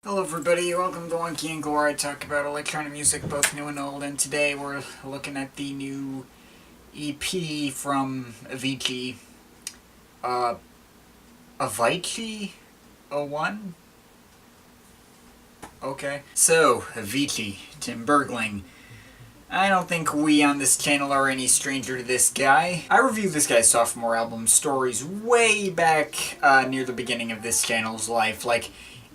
Hello everybody, welcome to Wonky and where I talk about electronic music, both new and old, and today we're looking at the new EP from Avicii. Avicii? 01? Okay. So, Avicii, Tim Bergling. I don't think we on this channel are any stranger to this guy. I reviewed this guy's sophomore album, Stories, way back near the beginning of this channel's life.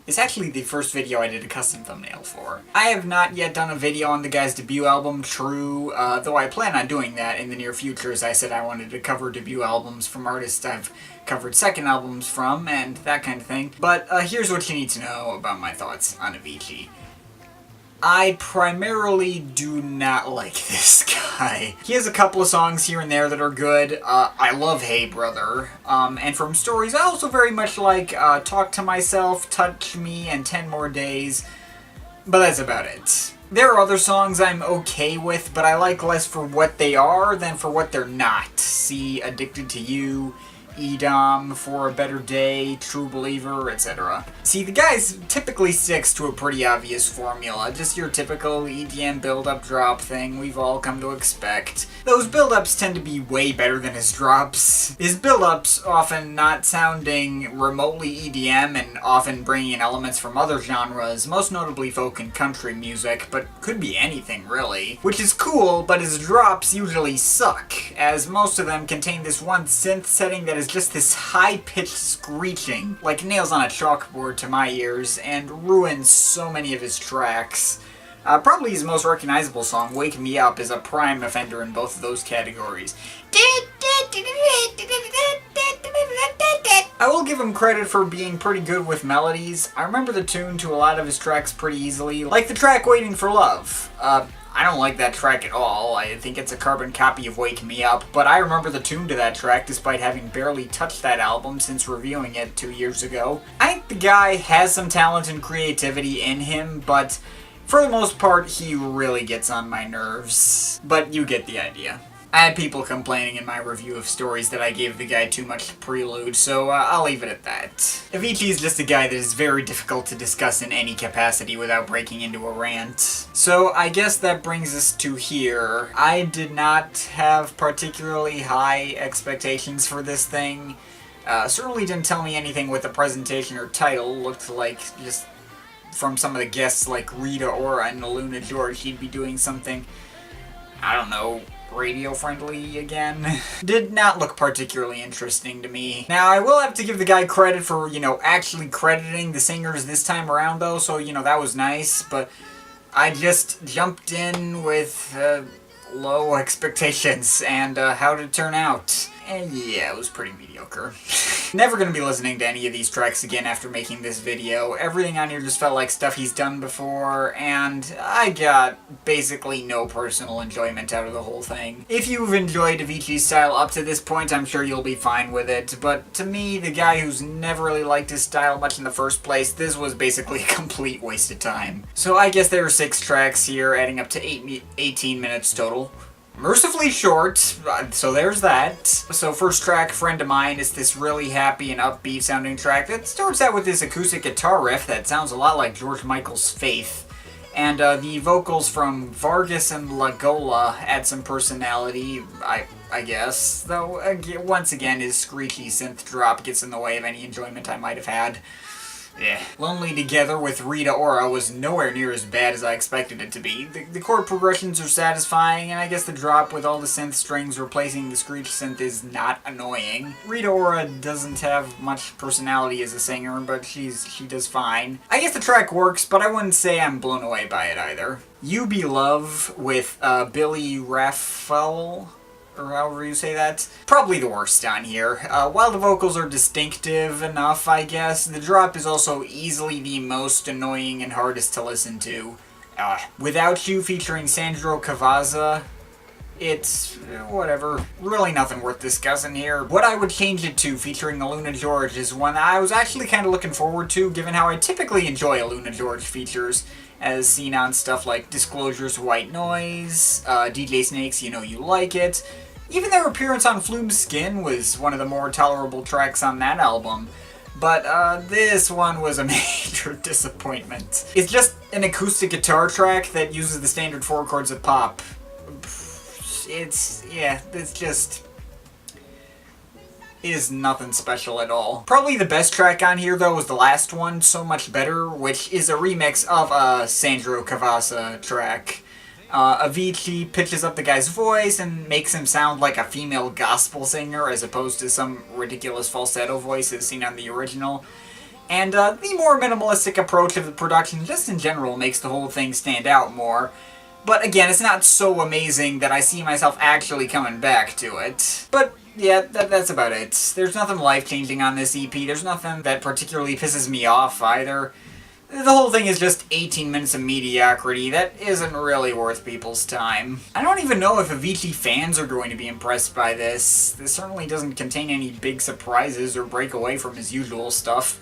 It's actually the first video I did a custom thumbnail for. I have not yet done a video on the guy's debut album, True, though I plan on doing that in the near future, as I said I wanted to cover debut albums from artists I've covered second albums from, and that kind of thing. But here's what you need to know about my thoughts on Avicii. I primarily do not like this guy. He has a couple of songs here and there that are good. I love Hey Brother. And from Stories, I also very much like Talk to Myself, Touch Me, and 10 More Days. But that's about it. There are other songs I'm okay with, but I like less for what they are than for what they're not. See Addicted to You, Edom, For a Better Day, True Believer, etc. See, the guy typically sticks to a pretty obvious formula, just your typical EDM build-up drop thing we've all come to expect. Those build-ups tend to be way better than his drops. His build-ups often not sounding remotely EDM and often bringing in elements from other genres, most notably folk and country music, but could be anything really. Which is cool, but his drops usually suck, as most of them contain this one synth setting that is just this high-pitched screeching, like nails on a chalkboard to my ears, and ruins so many of his tracks. Probably his most recognizable song, Wake Me Up, is a prime offender in both of those categories. I will give him credit for being pretty good with melodies. I remember the tune to a lot of his tracks pretty easily, like the track Waiting for Love. I don't like that track at all. I think it's a carbon copy of Wake Me Up, but I remember the tune to that track despite having barely touched that album since reviewing it 2 years ago. I think the guy has some talent and creativity in him, but for the most part, he really gets on my nerves. But you get the idea. I had people complaining in my review of Stories that I gave the guy too much prelude, so I'll leave it at that. Avicii is just a guy that is very difficult to discuss in any capacity without breaking into a rant. So I guess that brings us to here. I did not have particularly high expectations for this thing. Certainly didn't tell me anything with the presentation or title. Looked like just from some of the guests like Rita Ora and Luna George, he'd be doing something, I don't know, radio-friendly again. Did not look particularly interesting to me. Now, I will have to give the guy credit for, actually crediting the singers this time around, though, so, that was nice, but I just jumped in with low expectations, and how did it turn out? And yeah, it was pretty mediocre. Never gonna be listening to any of these tracks again after making this video. Everything on here just felt like stuff he's done before, and I got basically no personal enjoyment out of the whole thing. If you've enjoyed Avicii's style up to this point, I'm sure you'll be fine with it, but to me, the guy who's never really liked his style much in the first place, this was basically a complete waste of time. So I guess there are 6 tracks here, adding up to 18 minutes total. Mercifully short, so there's that. So first track, Friend of Mine, is this really happy and upbeat sounding track that starts out with this acoustic guitar riff that sounds a lot like George Michael's Faith. And the vocals from Vargas and Lagola add some personality, I guess. Though, once again, his screechy synth drop gets in the way of any enjoyment I might have had. Yeah. Lonely Together with Rita Ora was nowhere near as bad as I expected it to be. The chord progressions are satisfying, and I guess the drop with all the synth strings replacing the screech synth is not annoying. Rita Ora doesn't have much personality as a singer, but she does fine. I guess the track works, but I wouldn't say I'm blown away by it either. You Be Love with Billy Raphael, or however you say that. Probably the worst on here. While the vocals are distinctive enough, I guess, the drop is also easily the most annoying and hardest to listen to. Without You featuring Sandro Cavazza, it's whatever. Really nothing worth discussing here. What I would change it to, featuring Luna George, is one I was actually kind of looking forward to, given how I typically enjoy Luna George features, as seen on stuff like Disclosure's White Noise, DJ Snake's You Know You Like It. Even their appearance on Flume's Skin was one of the more tolerable tracks on that album. But this one was a major disappointment. It's just an acoustic guitar track that uses the standard 4 chords of pop. It's just is nothing special at all. Probably the best track on here, though, was the last one, So Much Better, which is a remix of a Sandro Cavazza track. Avicii pitches up the guy's voice and makes him sound like a female gospel singer as opposed to some ridiculous falsetto voice as seen on the original. And the more minimalistic approach of the production just in general makes the whole thing stand out more. But again, it's not so amazing that I see myself actually coming back to it. But yeah, that's about it. There's nothing life-changing on this EP. There's nothing that particularly pisses me off either. The whole thing is just 18 minutes of mediocrity that isn't really worth people's time. I don't even know if Avicii fans are going to be impressed by this. This certainly doesn't contain any big surprises or break away from his usual stuff.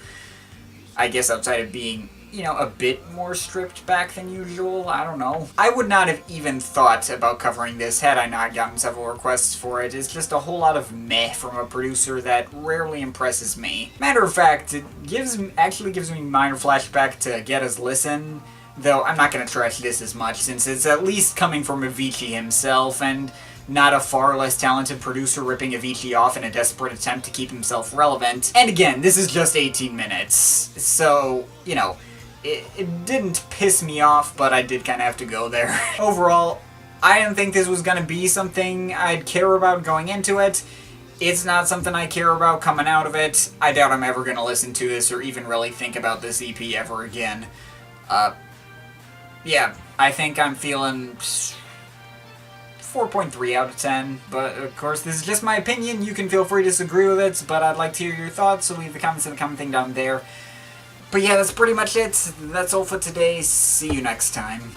I guess outside of being, you know, a bit more stripped back than usual. I don't know. I would not have even thought about covering this had I not gotten several requests for it. It's just a whole lot of meh from a producer that rarely impresses me. Matter of fact, it actually gives me minor flashback to Get Us Listen, though I'm not going to trash this as much since it's at least coming from Avicii himself and not a far less talented producer ripping Avicii off in a desperate attempt to keep himself relevant. And again, this is just 18 minutes, so, you know, it didn't piss me off, but I did kind of have to go there. Overall, I didn't think this was going to be something I'd care about going into it. It's not something I care about coming out of it. I doubt I'm ever going to listen to this or even really think about this EP ever again. Yeah, I think I'm feeling 4.3 out of 10, but of course this is just my opinion. You can feel free to disagree with it, but I'd like to hear your thoughts, so leave the comments in the comment thing down there. But yeah, that's pretty much it. That's all for today. See you next time.